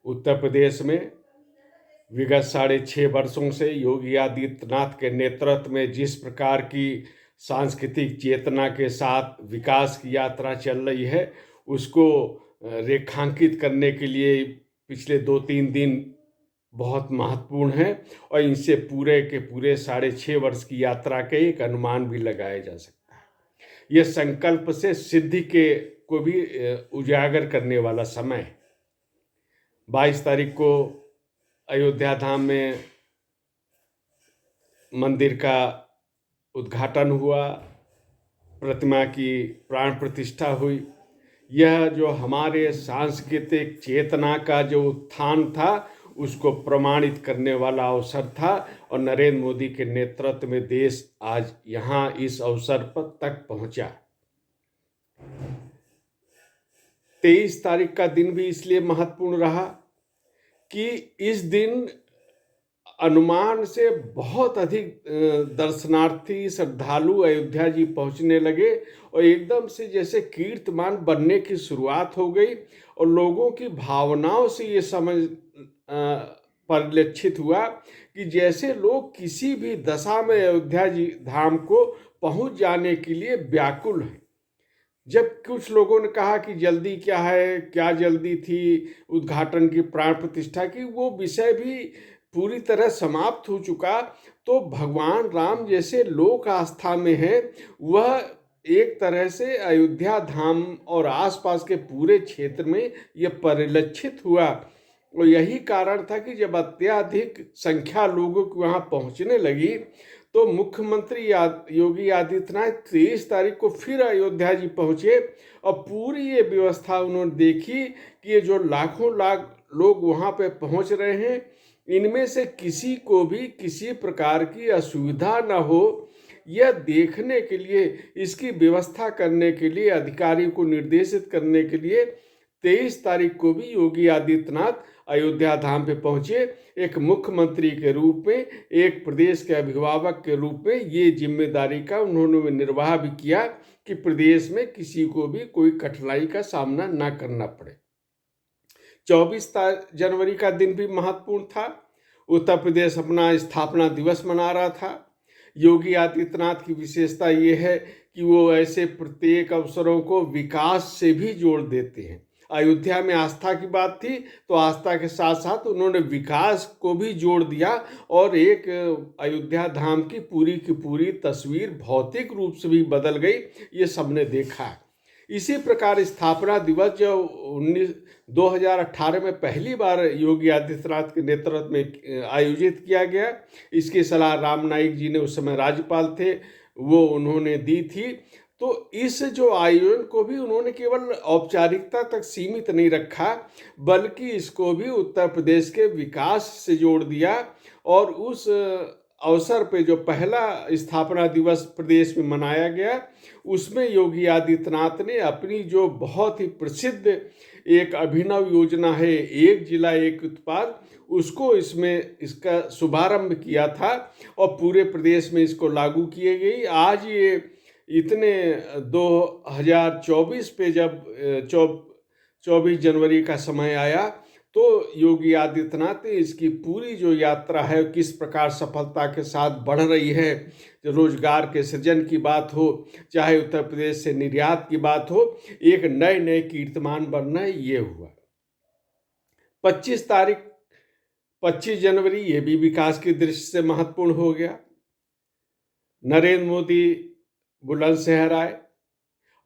उत्तर प्रदेश में विगत 6.5 वर्षों से योगी आदित्यनाथ के नेतृत्व में जिस प्रकार की सांस्कृतिक चेतना के साथ विकास की यात्रा चल रही है, उसको रेखांकित करने के लिए पिछले 2-3 दिन बहुत महत्वपूर्ण है और इनसे पूरे के पूरे 6.5 वर्ष की यात्रा का एक अनुमान भी लगाया जा सकता है। यह संकल्प से सिद्धि के को भी उजागर करने वाला समय है। 22 तारीख को अयोध्या धाम में मंदिर का उद्घाटन हुआ, प्रतिमा की प्राण प्रतिष्ठा हुई। यह जो हमारे सांस्कृतिक चेतना का जो उत्थान था, उसको प्रमाणित करने वाला अवसर था और नरेंद्र मोदी के नेतृत्व में देश आज यहाँ इस अवसर पर तक पहुँचा। 23 तारीख का दिन भी इसलिए महत्वपूर्ण रहा कि इस दिन अनुमान से बहुत अधिक दर्शनार्थी श्रद्धालु अयोध्या जी पहुंचने लगे और एकदम से जैसे कीर्तिमान बनने की शुरुआत हो गई और लोगों की भावनाओं से ये समझ परिलक्षित हुआ कि जैसे लोग किसी भी दशा में अयोध्या जी धाम को पहुंच जाने के लिए व्याकुल हैं। जब कुछ लोगों ने कहा कि जल्दी क्या है, क्या जल्दी थी उद्घाटन की, प्राण प्रतिष्ठा की, वो विषय भी पूरी तरह समाप्त हो चुका। तो भगवान राम जैसे लोक आस्था में है, वह एक तरह से अयोध्या धाम और आसपास के पूरे क्षेत्र में यह परिलक्षित हुआ और यही कारण था कि जब अत्यधिक संख्या लोगों की वहाँ पहुँचने लगी तो मुख्यमंत्री योगी आदित्यनाथ 23 तारीख को फिर अयोध्या जी पहुँचे और पूरी ये व्यवस्था उन्होंने देखी कि ये जो लाखों लाख लोग वहाँ पे पहुँच रहे हैं, इनमें से किसी को भी किसी प्रकार की असुविधा न हो, यह देखने के लिए, इसकी व्यवस्था करने के लिए, अधिकारी को निर्देशित करने के लिए 23 तारीख को भी योगी आदित्यनाथ अयोध्या धाम पे पहुंचे। एक मुख्यमंत्री के रूप में, एक प्रदेश के अभिभावक के रूप में ये जिम्मेदारी का उन्होंने निर्वाह भी किया कि प्रदेश में किसी को भी कोई कठिनाई का सामना ना करना पड़े। 24 जनवरी का दिन भी महत्वपूर्ण था। उत्तर प्रदेश अपना स्थापना दिवस मना रहा था। योगी आदित्यनाथ की विशेषता ये है कि वो ऐसे प्रत्येक अवसरों को विकास से भी जोड़ देते हैं। अयोध्या में आस्था की बात थी तो आस्था के साथ साथ उन्होंने विकास को भी जोड़ दिया और एक अयोध्या धाम की पूरी तस्वीर भौतिक रूप से भी बदल गई, ये सबने देखा। इसी प्रकार स्थापना दिवस जो 2018 में पहली बार योगी आदित्यनाथ के नेतृत्व में आयोजित किया गया, इसकी सलाह राम नाईक जी ने उस समय राज्यपाल थे, वो उन्होंने दी थी। तो इस जो आयोजन को भी उन्होंने केवल औपचारिकता तक सीमित नहीं रखा, बल्कि इसको भी उत्तर प्रदेश के विकास से जोड़ दिया और उस अवसर पे जो पहला स्थापना दिवस प्रदेश में मनाया गया, उसमें योगी आदित्यनाथ ने अपनी जो बहुत ही प्रसिद्ध एक अभिनव योजना है, एक जिला एक उत्पाद, उसको इसका शुभारंभ किया था और पूरे प्रदेश में इसको लागू किए गई। आज ये इतने 2024 पे जब 24 जनवरी का समय आया तो योगी आदित्यनाथ ने इसकी पूरी जो यात्रा है किस प्रकार सफलता के साथ बढ़ रही है, जो रोजगार के सृजन की बात हो, चाहे उत्तर प्रदेश से निर्यात की बात हो, एक नए नए कीर्तिमान बनना ये हुआ। 25 जनवरी ये भी विकास की दृष्टि से महत्वपूर्ण हो गया। नरेंद्र मोदी बुलंदशहर आए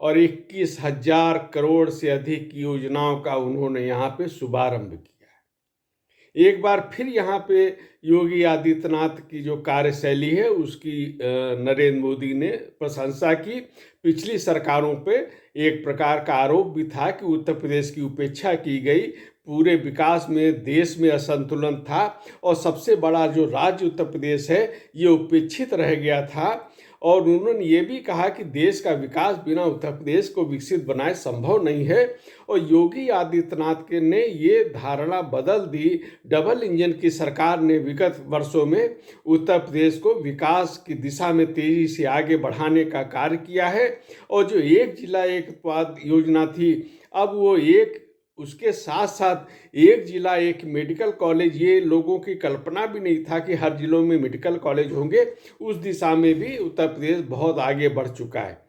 और 21,000 करोड़ से अधिक की योजनाओं का उन्होंने यहाँ पे शुभारंभ किया। एक बार फिर यहाँ पे योगी आदित्यनाथ की जो कार्यशैली है उसकी नरेंद्र मोदी ने प्रशंसा की। पिछली सरकारों पे एक प्रकार का आरोप भी था कि उत्तर प्रदेश की उपेक्षा की गई, पूरे विकास में देश में असंतुलन था और सबसे बड़ा जो राज्य उत्तर प्रदेश है ये उपेक्षित रह गया था। और उन्होंने ये भी कहा कि देश का विकास बिना उत्तर प्रदेश को विकसित बनाए संभव नहीं है और योगी आदित्यनाथ के ने ये धारणा बदल दी। डबल इंजन की सरकार ने विगत वर्षों में उत्तर प्रदेश को विकास की दिशा में तेजी से आगे बढ़ाने का कार्य किया है और जो एक जिला एक उत्पाद योजना थी, अब वो एक उसके साथ साथ एक जिला एक मेडिकल कॉलेज, ये लोगों की कल्पना भी नहीं था कि हर जिलों में मेडिकल कॉलेज होंगे। उस दिशा में भी उत्तर प्रदेश बहुत आगे बढ़ चुका है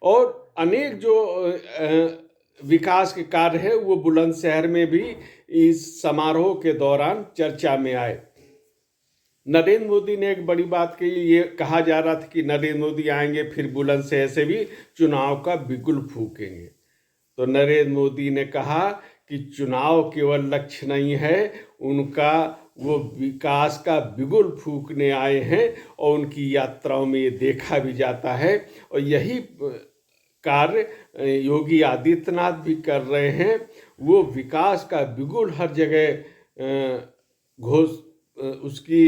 और अनेक जो विकास के कार्य है वो बुलंदशहर में भी इस समारोह के दौरान चर्चा में आए। नरेंद्र मोदी ने एक बड़ी बात कही, ये कहा जा रहा था कि नरेंद्र मोदी आएंगे फिर बुलंदशहर से भी चुनाव का बिगुल फूकेंगे। तो नरेंद्र मोदी ने कहा कि चुनाव केवल लक्ष्य नहीं है, उनका वो विकास का बिगुल फूकने आए हैं और उनकी यात्राओं में ये देखा भी जाता है और यही कार्य योगी आदित्यनाथ भी कर रहे हैं। वो विकास का बिगुल हर जगह घोष उसकी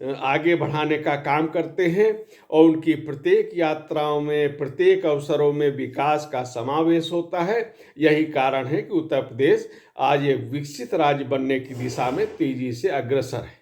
आगे बढ़ाने का काम करते हैं और उनकी प्रत्येक यात्राओं में, प्रत्येक अवसरों में विकास का समावेश होता है। यही कारण है कि उत्तर प्रदेश आज एक विकसित राज्य बनने की दिशा में तेजी से अग्रसर है।